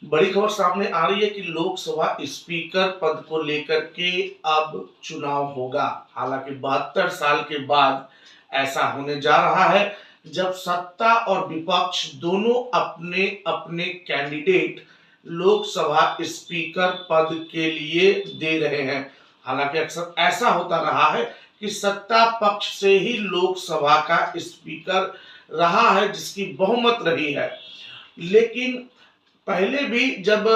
बड़ी खबर सामने आ रही है कि लोकसभा स्पीकर पद को लेकर के अब चुनाव होगा। हालांकि 72 साल के बाद ऐसा होने जा रहा है जब सत्ता और विपक्ष दोनों अपने अपने कैंडिडेट लोकसभा स्पीकर पद के लिए दे रहे हैं। हालांकि अक्सर ऐसा होता रहा है कि सत्ता पक्ष से ही लोकसभा का स्पीकर रहा है, जिसकी बहुमत रही है। लेकिन पहले भी जब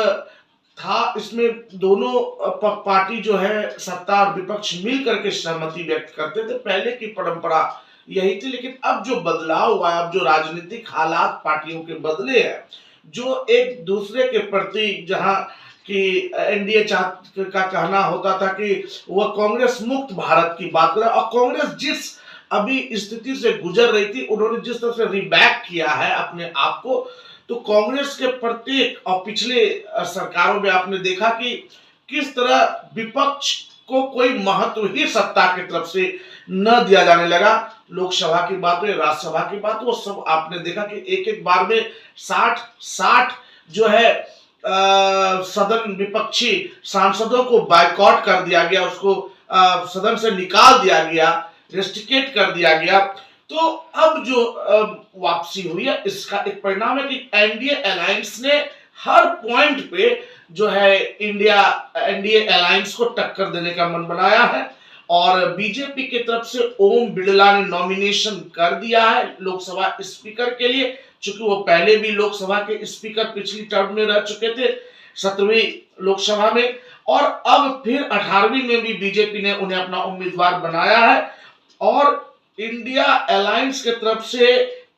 था, इसमें दोनों पार्टी जो है सत्ता और विपक्ष मिल करके सहमति व्यक्त करते थे, पहले की परंपरा यही थी। लेकिन अब जो बदलाव हुआ है, अब जो राजनीतिक हालात पार्टियों के बदले हैं, जो एक दूसरे के प्रति, जहां कि एनडीए का कहना होता था कि वह कांग्रेस मुक्त भारत की बात कर, और कांग्रेस जिस अभी स्थिति से गुजर रही थी, उन्होंने जिस तरह से रिबैक किया है अपने आप को, तो कांग्रेस के प्रत्येक और पिछले सरकारों में आपने देखा कि किस तरह विपक्ष को कोई महत्व ही सत्ता की तरफ से न दिया जाने लगा। लोकसभा की बात हो, राज्यसभा की बात हो, सब आपने देखा कि एक एक बार में 60 जो है सदन विपक्षी सांसदों को बायकॉट कर दिया गया, उसको सदन से निकाल दिया गया, रेस्ट्रिकेट कर दिया गया। तो अब जो वापसी हुई है, इसका एक परिणाम है कि एनडीए अलायंस ने हर पॉइंट पे जो है एनडीए अलायंस को टक्कर देने का मन बनाया है। और बीजेपी की तरफ से ओम बिड़ला ने नॉमिनेशन कर दिया है लोकसभा स्पीकर के लिए, चूंकि वो पहले भी लोकसभा के स्पीकर पिछली टर्म में रह चुके थे, 17वीं लोकसभा में, और अब फिर 18वीं में भी बीजेपी ने उन्हें अपना उम्मीदवार बनाया है। और इंडिया अलायंस के तरफ से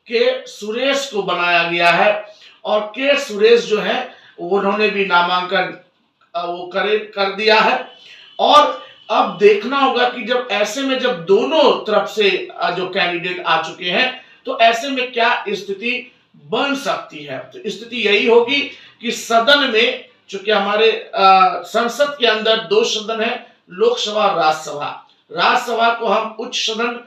के सुरेश को बनाया गया है, और के सुरेश जो है उन्होंने भी नामांकन वो कर दिया है। और अब देखना होगा कि जब ऐसे में जब दोनों तरफ से जो कैंडिडेट आ चुके हैं, तो ऐसे में क्या स्थिति बन सकती है। तो स्थिति यही होगी कि सदन में, चूंकि हमारे संसद के अंदर दो सदन है, लोकसभा और राज्यसभा। राज्यसभा को हम उच्च सदन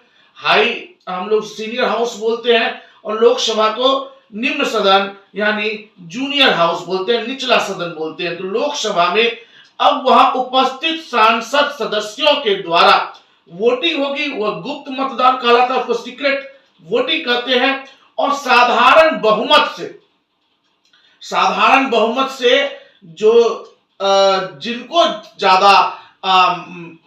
हम लोग सीनियर हाउस बोलते हैं, और लोकसभा को निम्न सदन यानी जूनियर हाउस बोलते हैं, निचला सदन बोलते हैं। तो लोकसभा में अब वहां उपस्थित सांसद सदस्यों के द्वारा वोटिंग होगी। वह गुप्त मतदान कहलाता है, उसको सीक्रेट वोटिंग कहते हैं। और साधारण बहुमत से जो जिनको ज्यादा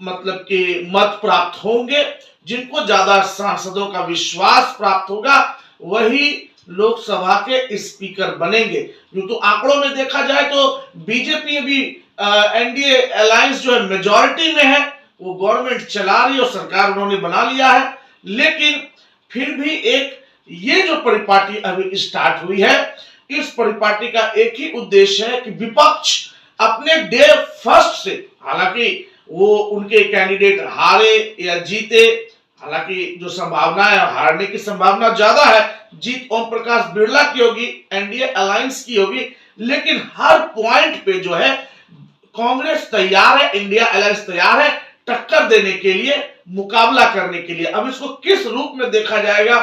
मतलब कि मत प्राप्त होंगे, जिनको ज्यादा सांसदों का विश्वास प्राप्त होगा, वही लोकसभा के स्पीकर बनेंगे। तो आंकड़ों में देखा जाए तो बीजेपी भी एनडीए अलायंस जो है मेजॉरिटी में है, वो गवर्नमेंट चला रही है और सरकार उन्होंने बना लिया है। लेकिन फिर भी एक ये जो परिपाटी अभी स्टार्ट हुई है, इस परिपाटी का एक ही उद्देश्य है कि विपक्ष अपने डे फर्स्ट से, हालांकि वो उनके कैंडिडेट हारे या जीते, हालांकि जो संभावना है हारने की संभावना ज्यादा है, जीत ओम प्रकाश बिड़ला की होगी, एनडीए अलायंस की होगी। लेकिन हर पॉइंट पे जो है कांग्रेस तैयार है, इंडिया अलायंस तैयार है टक्कर देने के लिए, मुकाबला करने के लिए। अब इसको किस रूप में देखा जाएगा,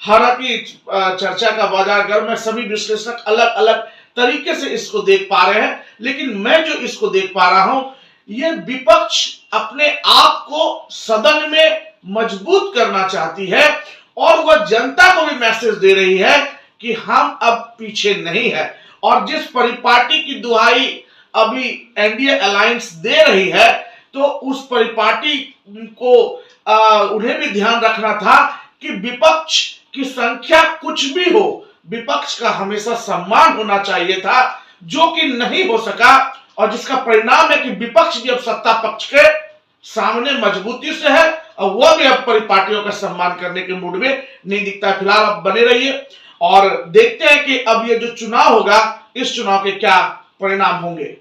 हालांकि चर्चा का बाजार गर्म है, सभी विश्लेषक अलग अलग तरीके से इसको देख पा रहे हैं। लेकिन मैं जो इसको देख पा रहा हूं, ये विपक्ष अपने आप को सदन में मजबूत करना चाहती है, और वह जनता को भी मैसेज दे रही है कि हम अब पीछे नहीं है। और जिस परिपाटी की दुहाई अभी एनडीए अलायंस दे रही है, तो उस परिपाटी को उन्हें भी ध्यान रखना था कि विपक्ष की संख्या कुछ भी हो, विपक्ष का हमेशा सम्मान होना चाहिए था, जो कि नहीं हो सका। और जिसका परिणाम है कि विपक्ष भी अब सत्ता पक्ष के सामने मजबूती से है, और वह भी अब परिपाटियों का सम्मान करने के मूड में नहीं दिखता। फिलहाल अब बने रहिए और देखते हैं कि अब ये जो चुनाव होगा, इस चुनाव के क्या परिणाम होंगे।